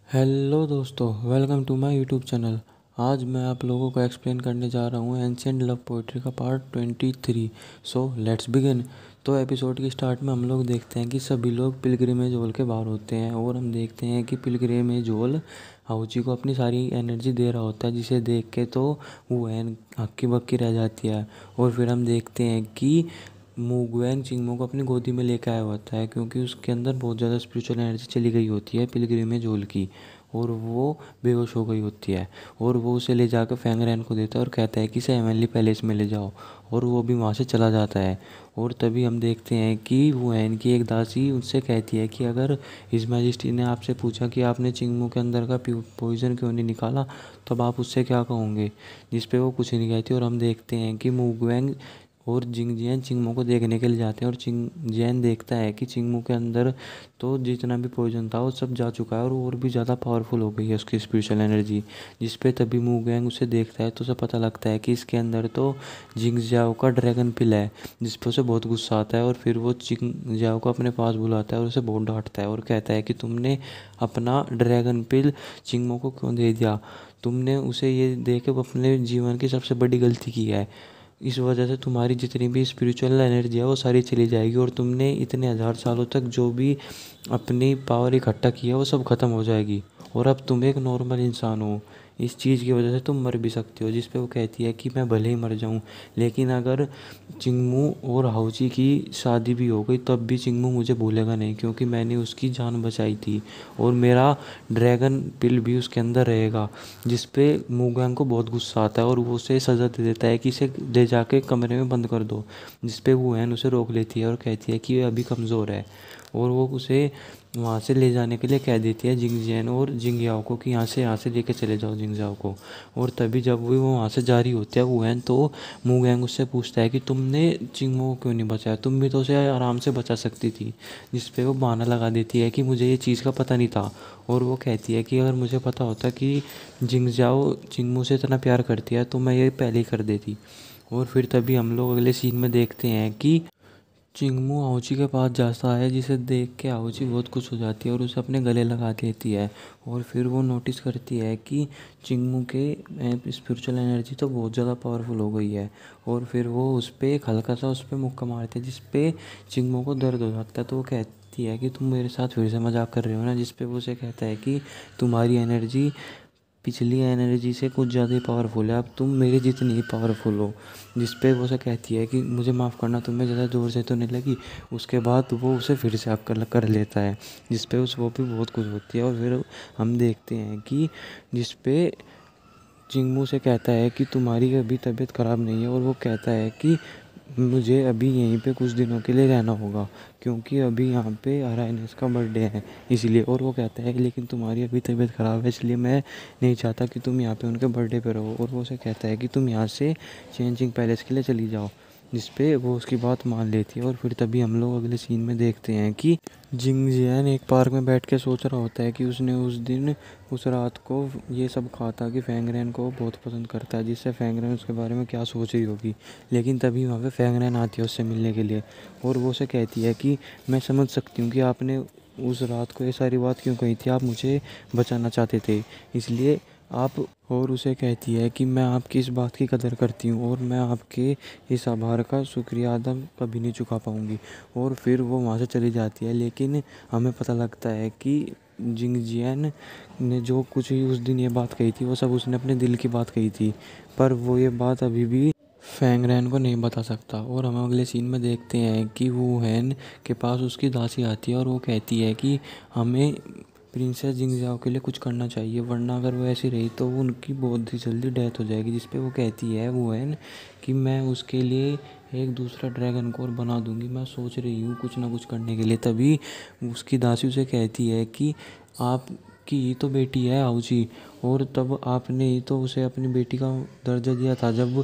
Hello दोस्तों, welcome to my YouTube channel. आज मैं आप लोगों को एक्सप्लेन करने जा रहा हूँ एंशिएंट लव पोइट्री का पार्ट 23। So let's begin. तो एपिसोड की स्टार्ट में हम लोग देखते हैं कि सभी लोग पिलग्रिमेज हॉल के बाहर होते हैं और हम देखते हैं कि पिलग्रिमेज हॉल हाउची को अपनी सारी एनर्जी दे रहा होता है, जिसे देख के तो वो एन हक्की बक्की रह जाती है। और फिर हम देखते हैं कि मुगवैंग चिंगमो को अपनी गोदी में लेकर आया होता है, क्योंकि उसके अंदर बहुत ज़्यादा स्पिरिचुअल एनर्जी चली गई होती है पिलग्रिमेज हॉल की, और वो बेहोश हो गई होती है। और वो उसे ले जाकर फैंगरैन को देता है और कहता है कि इसे हेवनली पैलेस में ले जाओ, और वो भी वहाँ से चला जाता है। और तभी हम देखते हैं कि वो एन की एक दासी उससे कहती है कि अगर हिज मैजेस्टी ने आपसे पूछा कि आपने चिंगमू के अंदर का पॉइजन क्यों नहीं निकाला, तब आप उससे क्या कहोगे। जिस पे वो कुछ नहीं कहती। और हम देखते हैं कि मुगवैंग और जिंगजियान चिंगमू को देखने के लिए जाते हैं, और चिंगजियान देखता है कि चिंगमू के अंदर तो जितना भी पॉइजन था वो सब जा चुका है, और भी ज़्यादा पावरफुल हो गई है उसकी स्पिरिचुअल एनर्जी। जिस पे तभी मुगैंग उसे देखता है तो उसे पता लगता है कि इसके अंदर तो जिंगजियाओ का ड्रैगन पिल है। जिस पे उसे बहुत गुस्सा आता है, और फिर वो जिंगजियाओ को अपने पास बुलाता है और उसे बहुत डांटता है और कहता है कि तुमने अपना ड्रैगन पिल चिंगमू को क्यों दे दिया। तुमने उसे ये दे के अपने जीवन की सबसे बड़ी गलती की है। इस वजह से तुम्हारी जितनी भी स्पिरिचुअल एनर्जी है वो सारी चली जाएगी, और तुमने इतने हज़ार सालों तक जो भी अपनी पावर इकट्ठा किया वो सब खत्म हो जाएगी, और अब तुम एक नॉर्मल इंसान हो। इस चीज़ की वजह से तुम मर भी सकते हो। जिस पे वो कहती है कि मैं भले ही मर जाऊं, लेकिन अगर चिंगमू और हाउची की शादी भी हो गई तब भी चिंगमू मुझे भूलेगा नहीं, क्योंकि मैंने उसकी जान बचाई थी, और मेरा ड्रैगन पिल भी उसके अंदर रहेगा। जिस पे मुगैंग को बहुत गुस्सा आता है और वो उसे सज़ा दे देता है कि इसे ले जाके कमरे में बंद कर दो। जिस पे वुएन उसे रोक लेती है और कहती है कि ये अभी कमज़ोर है, और वो उसे वहाँ से ले जाने के लिए कह देती है जिंगजियान और जिंगयाओ को कि यहाँ से लेके चले जाओ जिंगजाओ को। और तभी जब वो वहाँ से जा रही होती है वुएन, तो मुगैंग उससे पूछता है कि तुमने चिंगमो को क्यों नहीं बचाया, तुम भी तो उसे आराम से बचा सकती थी। जिस पे वो बहाना लगा देती है कि मुझे ये चीज़ का पता नहीं था। और वो कहती है कि अगर मुझे पता होता कि जिंगजाओ चिंगमू से इतना प्यार करती है तो मैं ये पहले ही कर देती। और फिर तभी हम लोग अगले सीन में देखते हैं कि चिंगमू आउची के पास जाता है, जिसे देख के आउची बहुत खुश हो जाती है और उसे अपने गले लगा लेती है। और फिर वो नोटिस करती है कि चिंगमू के स्पिरिचुअल एनर्जी तो बहुत ज़्यादा पावरफुल हो गई है। और फिर वो उस पर एक हल्का सा उस पर मुक्का मारती है, जिस पे चिंगमू को दर्द हो जाता है। तो वो कहती है कि तुम मेरे साथ फिर से मजाक कर रहे हो ना। जिस पे वो उसे कहता है कि तुम्हारी एनर्जी पिछली एनर्जी से कुछ ज़्यादा ही पावरफुल है, अब तुम मेरे जितनी ही पावरफुल हो। जिस पे वो उसे कहती है कि मुझे माफ़ करना, तुम्हें ज़्यादा ज़ोर से तो नहीं लगी। उसके बाद वो उसे फिर से आग कर लेता है, जिस पे वो भी बहुत खुश होती है। और फिर हम देखते हैं कि जिस पे चिंगमू से कहता है कि तुम्हारी अभी तबीयत ख़राब नहीं है, और वो कहता है कि मुझे अभी यहीं पे कुछ दिनों के लिए रहना होगा, क्योंकि अभी यहाँ पे अराइनस का बर्थडे है इसलिए। और वो कहता है कि लेकिन तुम्हारी अभी तबीयत ख़राब है, इसलिए मैं नहीं चाहता कि तुम यहाँ पे उनके बर्थडे पे रहो। और वो उसे कहता है कि तुम यहाँ से चेंजिंग पैलेस के लिए चली जाओ। जिस पे वो उसकी बात मान लेती है। और फिर तभी हम लोग अगले सीन में देखते हैं कि जिंगजियान एक पार्क में बैठ के सोच रहा होता है कि उसने उस दिन उस रात को ये सब कहा था कि फैंगरैन को बहुत पसंद करता है, जिससे फैंगरैन उसके बारे में क्या सोच रही होगी। लेकिन तभी वहाँ पे फैंगरैन आती है उससे मिलने के लिए, और वो उसे कहती है कि मैं समझ सकती हूँ कि आपने उस रात को ये सारी बात क्यों कही थी, आप मुझे बचाना चाहते थे इसलिए आप। और उसे कहती है कि मैं आपकी इस बात की कदर करती हूँ, और मैं आपके इस आभार का शुक्रिया अदा कभी नहीं चुका पाऊँगी। और फिर वो वहाँ से चली जाती है। लेकिन हमें पता लगता है कि जिंगजियान ने जो कुछ ही उस दिन ये बात कही थी वो सब उसने अपने दिल की बात कही थी, पर वो ये बात अभी भी फैंगरैन को नहीं बता सकता। और हम अगले सीन में देखते हैं कि वो हैन के पास उसकी दासी आती है, और वो कहती है कि हमें प्रिंसेस जिंगजाओ के लिए कुछ करना चाहिए, वरना अगर वो ऐसी रही तो वो उनकी बहुत ही जल्दी डेथ हो जाएगी। जिस पे वो कहती है वो हैन कि मैं उसके लिए एक दूसरा ड्रैगन कोर बना दूंगी, मैं सोच रही हूँ कुछ ना कुछ करने के लिए। तभी उसकी दासी उसे कहती है कि आपकी ही तो बेटी है आउची, और तब आपने ही तो उसे अपनी बेटी का दर्जा दिया था जब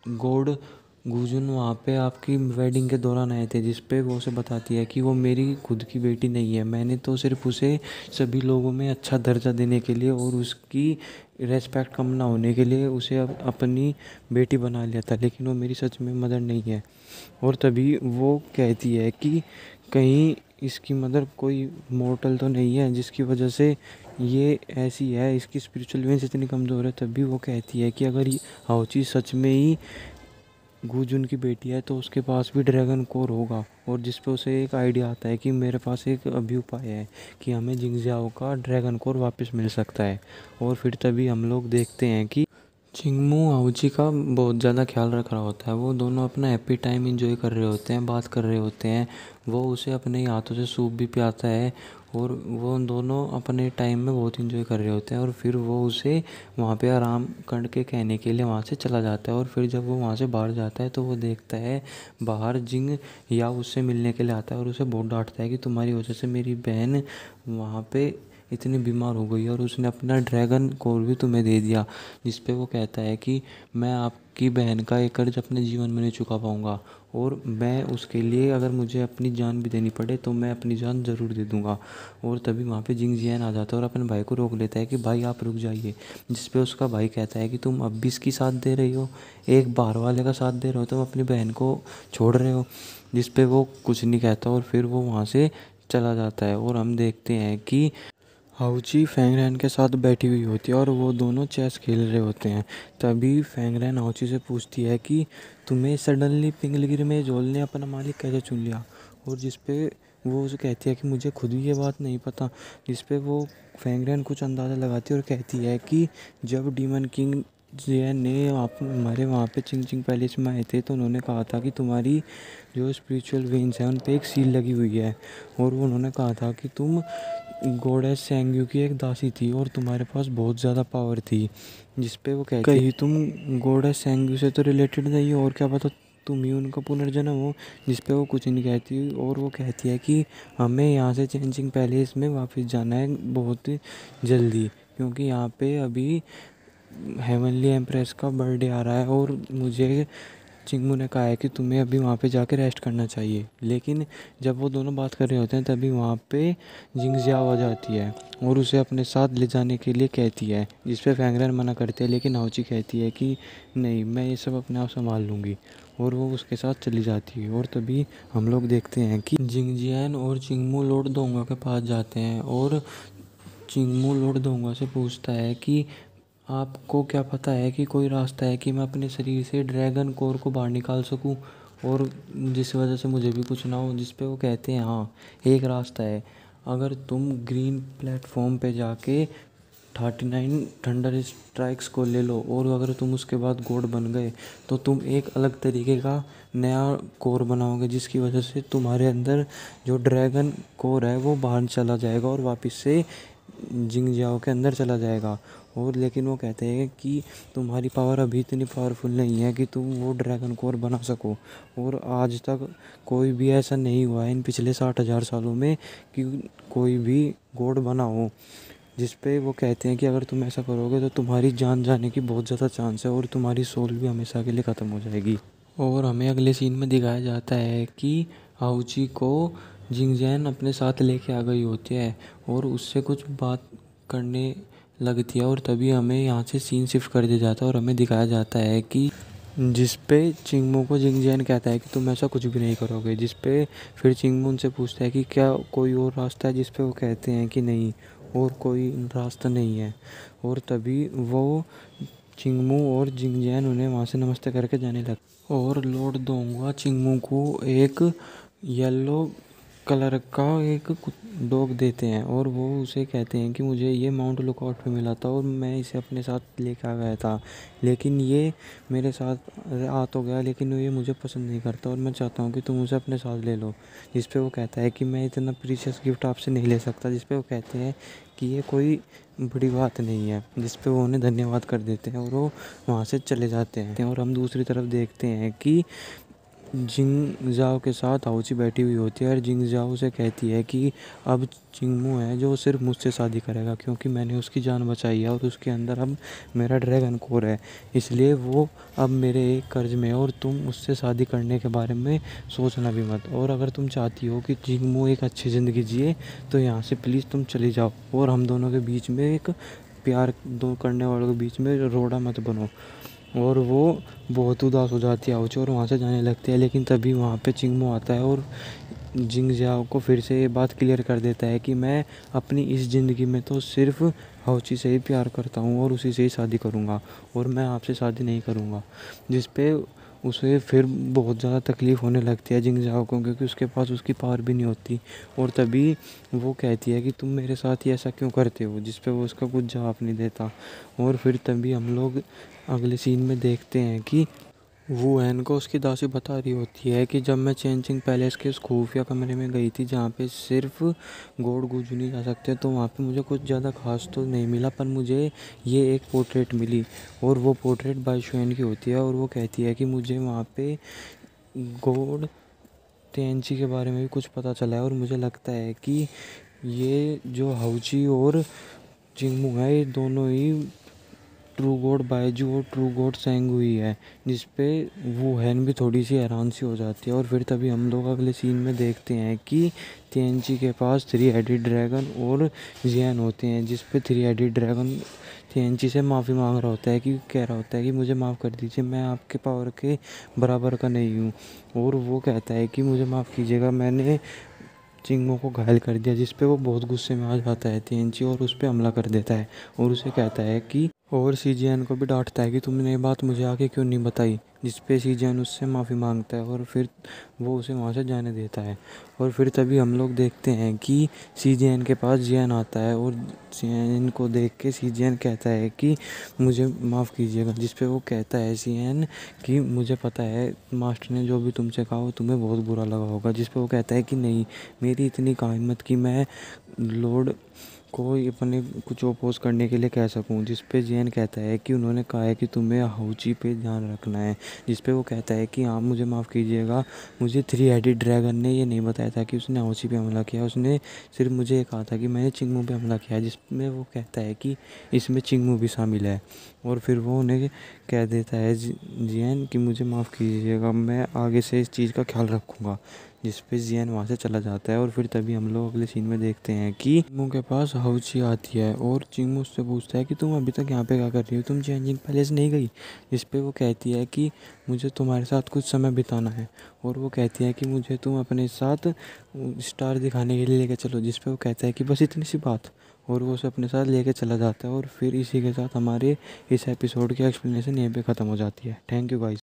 गॉड गुजुन वहाँ पे आपकी वेडिंग के दौरान आए थे। जिस पे वो उसे बताती है कि वो मेरी खुद की बेटी नहीं है, मैंने तो सिर्फ उसे सभी लोगों में अच्छा दर्जा देने के लिए और उसकी रेस्पेक्ट कम ना होने के लिए उसे अपनी बेटी बना लिया था, लेकिन वो मेरी सच में मदर नहीं है। और तभी वो कहती है कि कहीं इसकी मदर कोई मॉर्टल तो नहीं है जिसकी वजह से ये ऐसी है, इसकी स्पिरिचुअल वेन्स इतनी कमज़ोर है, तब भी वो कहती है कि अगर हाउची सच में ही गुजुन की बेटी है तो उसके पास भी ड्रैगन कोर होगा। और जिस पे उसे एक आइडिया आता है कि मेरे पास एक अभी उपाय है कि हमें जिंगजियाओ का ड्रैगन कोर वापस मिल सकता है। और फिर तभी हम लोग देखते हैं कि चिंगमू हाउची का बहुत ज़्यादा ख्याल रख रहा होता है। वो दोनों अपना हैप्पी टाइम एंजॉय कर रहे होते हैं, बात कर रहे होते हैं। वो उसे अपने ही हाथों से सूप भी पिलाता है और वो दोनों अपने टाइम में बहुत एंजॉय कर रहे होते हैं। और फिर वो उसे वहाँ पे आराम करके कहने के लिए वहाँ से चला जाता है। और फिर जब वो वहाँ से बाहर जाता है तो वो देखता है बाहर जिंग या उससे मिलने के लिए आता है और उसे बहुत डांटता है कि तुम्हारी वजह से मेरी बहन वहाँ पे इतनी बीमार हो गई और उसने अपना ड्रैगन कोर भी तुम्हें दे दिया। जिस पे वो कहता है कि मैं आपकी बहन का एक कर्ज अपने जीवन में नहीं चुका पाऊँगा और मैं उसके लिए अगर मुझे अपनी जान भी देनी पड़े तो मैं अपनी जान ज़रूर दे दूँगा। और तभी वहाँ पे जिंग जियान आ जाता है और अपने भाई को रोक लेता है कि भाई आप रुक जाइए। जिस पे उसका भाई कहता है कि तुम अब भी इसकी साथ दे रही हो, एक बाहर वाले का साथ दे रहे हो, तुम अपनी बहन को छोड़ रहे हो। जिस पे वो कुछ नहीं कहता और फिर वो वहाँ से चला जाता है। और हम देखते हैं कि हाउची फैंगरैन के साथ बैठी हुई होती है और वो दोनों चेस खेल रहे होते हैं। तभी फैंगरैन हाउची से पूछती है कि तुम्हें सडनली पिंगलगिरी में जोल ने अपना मालिक कैसे चुन लिया। और जिस पे वो उसे कहती है कि मुझे खुद भी ये बात नहीं पता। जिस पे वो फैंगरैन कुछ अंदाज़ा लगाती है और कहती है कि जब डीमन किंग जियन ने आप हमारे वहाँ पे चिंग चिंग पैलेस में आए थे तो उन्होंने कहा था कि तुम्हारी जो स्पिरिचुअल वेन्स हैं उन पे एक सील लगी हुई है। और वो उन्होंने कहा था कि तुम गॉडेस सेंग्यू की एक दासी थी और तुम्हारे पास बहुत ज़्यादा पावर थी। जिस पे वो कहती कहीं तुम गॉडेस सेंग्यू से तो रिलेटेड नहीं हो और क्या पता तुम ही उनका पुनर्जन्म हो। जिस पे वो कुछ नहीं कहती और वो कहती है कि हमें यहाँ से चेंजिंग पैलेस में वापस जाना है बहुत जल्दी, क्योंकि यहाँ पे अभी हेवनली एम्प्रेस का बर्थडे आ रहा है और मुझे चिंगमू ने कहा है कि तुम्हें अभी वहाँ पे जाके रेस्ट करना चाहिए। लेकिन जब वो दोनों बात कर रहे होते हैं तभी वहाँ पे जिंगजियाओ आ जाती है और उसे अपने साथ ले जाने के लिए कहती है। जिस पे फैंगरैन मना करते हैं लेकिन हाउची कहती है कि नहीं, मैं ये सब अपने आप संभाल लूँगी। और वो उसके साथ चली जाती है। और तभी हम लोग देखते हैं कि जिंगजियान और चिंगमू लॉर्ड दोंगा के पास जाते हैं और चिंगमू लॉर्ड दोंगा से पूछता है कि आपको क्या पता है कि कोई रास्ता है कि मैं अपने शरीर से ड्रैगन कोर को बाहर निकाल सकूं और जिस वजह से मुझे भी कुछ ना हो। जिस पे वो कहते हैं हाँ, एक रास्ता है। अगर तुम ग्रीन प्लेटफॉर्म पे जाके 39 थंडर स्ट्राइक्स को ले लो और अगर तुम उसके बाद गॉड बन गए तो तुम एक अलग तरीके का नया कोर बनाओगे, जिसकी वजह से तुम्हारे अंदर जो ड्रैगन कोर है वो बाहर चला जाएगा और वापस से जिंगजियाओ के अंदर चला जाएगा। और लेकिन वो कहते हैं कि तुम्हारी पावर अभी इतनी पावरफुल नहीं है कि तुम वो ड्रैगन कोर बना सको। और आज तक कोई भी ऐसा नहीं हुआ है इन पिछले 60,000 सालों में कि कोई भी गॉड बना हो। जिस पे वो कहते हैं कि अगर तुम ऐसा करोगे तो तुम्हारी जान जाने की बहुत ज़्यादा चांस है और तुम्हारी सोल भी हमेशा के लिए ख़त्म हो जाएगी। और हमें अगले सीन में दिखाया जाता है कि हाउची को जिंगजैन अपने साथ लेके आ गई होती है और उससे कुछ बात करने लगती है। और तभी हमें यहाँ से सीन शिफ्ट कर दिया जाता है और हमें दिखाया जाता है कि जिस पे चिंगमू को जिंगजैन कहता है कि तुम ऐसा कुछ भी नहीं करोगे। जिस पे फिर चिंगमू उनसे पूछता है कि क्या कोई और रास्ता है, जिस पे वो कहते हैं कि नहीं, और कोई रास्ता नहीं है। और तभी वो चिंगमू और जिंगजैन उन्हें वहाँ से नमस्ते करके जाने लगते और लॉर्ड दोंगा चिंगमू को एक येलो कलर का एक डॉग देते हैं और वो उसे कहते हैं कि मुझे ये माउंट लुकआउट पे मिला था और मैं इसे अपने साथ लेकर आ गया था, लेकिन ये मेरे साथ आ तो गया लेकिन ये मुझे पसंद नहीं करता और मैं चाहता हूँ कि तुम उसे अपने साथ ले लो। जिस पे वो कहता है कि मैं इतना प्रीशियस गिफ्ट आपसे नहीं ले सकता। जिस पे वो कहते हैं कि ये कोई बड़ी बात नहीं है। जिस पे वो उन्हें धन्यवाद कर देते हैं और वो वहाँ से चले जाते हैं। और हम दूसरी तरफ देखते हैं कि जिंगजाओ के साथ हाउची बैठी हुई होती है और जिंगजाओ से कहती है कि अब चिंगमू है जो सिर्फ मुझसे शादी करेगा क्योंकि मैंने उसकी जान बचाई है और उसके अंदर अब मेरा ड्रैगन कोर है, इसलिए वो अब मेरे एक कर्ज में है और तुम उससे शादी करने के बारे में सोचना भी मत। और अगर तुम चाहती हो कि चिंगमू एक अच्छी ज़िंदगी जिए तो यहाँ से प्लीज़ तुम चली जाओ और हम दोनों के बीच में एक प्यार दो करने वालों के बीच में रोड़ा मत बनो। और वो बहुत उदास हो जाती है हाउची और वहाँ से जाने लगती है। लेकिन तभी वहाँ पे चिंगमू आता है और जिंग जाओ को फिर से ये बात क्लियर कर देता है कि मैं अपनी इस ज़िंदगी में तो सिर्फ हाउची से ही प्यार करता हूँ और उसी से ही शादी करूँगा और मैं आपसे शादी नहीं करूँगा। जिस पे उसे फिर बहुत ज़्यादा तकलीफ़ होने लगती है जिंग जाओ को, क्योंकि उसके पास उसकी पावर भी नहीं होती। और तभी वो कहती है कि तुम मेरे साथ ही ऐसा क्यों करते हो, जिस पे वो उसका कुछ जवाब नहीं देता। और फिर तभी हम लोग अगले सीन में देखते हैं कि वो एन को उसकी दासी बता रही होती है कि जब मैं चेंजिंग पैलेस के उस खुफिया कमरे में गई थी जहाँ पे सिर्फ गॉड गुज नहीं जा सकते, तो वहाँ पे मुझे कुछ ज़्यादा खास तो नहीं मिला, पर मुझे ये एक पोर्ट्रेट मिली और वो पोर्ट्रेट बाईशुएन की होती है। और वो कहती है कि मुझे वहाँ पे गॉड तेंची के बारे में भी कुछ पता चला है और मुझे लगता है कि ये जो हाउची और चिंगमू है ये दोनों ही ट्रू गॉड बायजू और ट्रू गॉड सेंग हुई है। जिस पे वो हैन भी थोड़ी सी हैरान सी हो जाती है। और फिर तभी हम लोग अगले सीन में देखते हैं कि तेंची के पास 3 हेडेड ड्रैगन और जियान होते हैं, जिस पे 3 हेडेड ड्रैगन तेंची से माफ़ी मांग रहा होता है, कि कह रहा होता है कि मुझे माफ़ कर दीजिए, मैं आपके पावर के बराबर का नहीं हूँ। और वो कहता है कि मुझे माफ़ कीजिएगा, मैंने चिंगमो को घायल कर दिया। जिस पे वो बहुत गुस्से में आ जाता है तेंची और उस पर हमला कर देता है और उसे कहता है कि और सीजीएन को भी डांटता है कि तुमने ये बात मुझे आगे क्यों नहीं बताई। जिस पे सीजीएन उससे माफ़ी मांगता है और फिर वो उसे वहाँ से जाने देता है। और फिर तभी हम लोग देखते हैं कि सीजीएन के पास जियान आता है और जियान को देख के सीजीएन कहता है कि मुझे माफ़ कीजिएगा। जिस पे वो कहता है सीएन कि मुझे पता है मास्टर ने जो भी तुमसे कहा वो तुम्हें बहुत बुरा लगा होगा। जिस पे वो कहता है कि नहीं, मेरी इतनी काहिम्मत कि मैं लॉर्ड को अपने कुछ अपोज करने के लिए कह सकूं। जिस पे जेन कहता है कि उन्होंने कहा है कि तुम्हें हाउची पे ध्यान रखना है। जिस पे वो कहता है कि हाँ मुझे माफ़ कीजिएगा, मुझे 3 हेडेड ड्रैगन ने ये नहीं बताया था कि उसने हाउची पे हमला किया, उसने सिर्फ मुझे ये कहा था कि मैंने चिंगमू पे हमला किया। जिसमें वो कहता है कि इसमें चिंगमू भी शामिल है। और फिर वो उन्हें कह देता है जियन कि मुझे माफ़ कीजिएगा, मैं आगे से इस चीज़ का ख्याल रखूँगा। जिस पे जियन वहाँ से चला जाता है। और फिर तभी हम लोग अगले सीन में देखते हैं कि चिंगमू के पास हाउची आती है और चिंगमू उससे पूछता है कि तुम अभी तक यहाँ पे क्या कर रही हो, तुम चेंजिंग पैलेस नहीं गई। जिस पे वो कहती है कि मुझे तुम्हारे साथ कुछ समय बिताना है। और वो कहती है कि मुझे तुम अपने साथ स्टार दिखाने के लिए लेके चलो। जिस पे वो कहता है कि बस इतनी सी बात, और वो उसे अपने साथ लेके चला जाता है। और फिर इसी के साथ हमारे इस एपिसोड की एक्सप्लेनेशन यहीं पे ख़त्म हो जाती है। Thank you guys.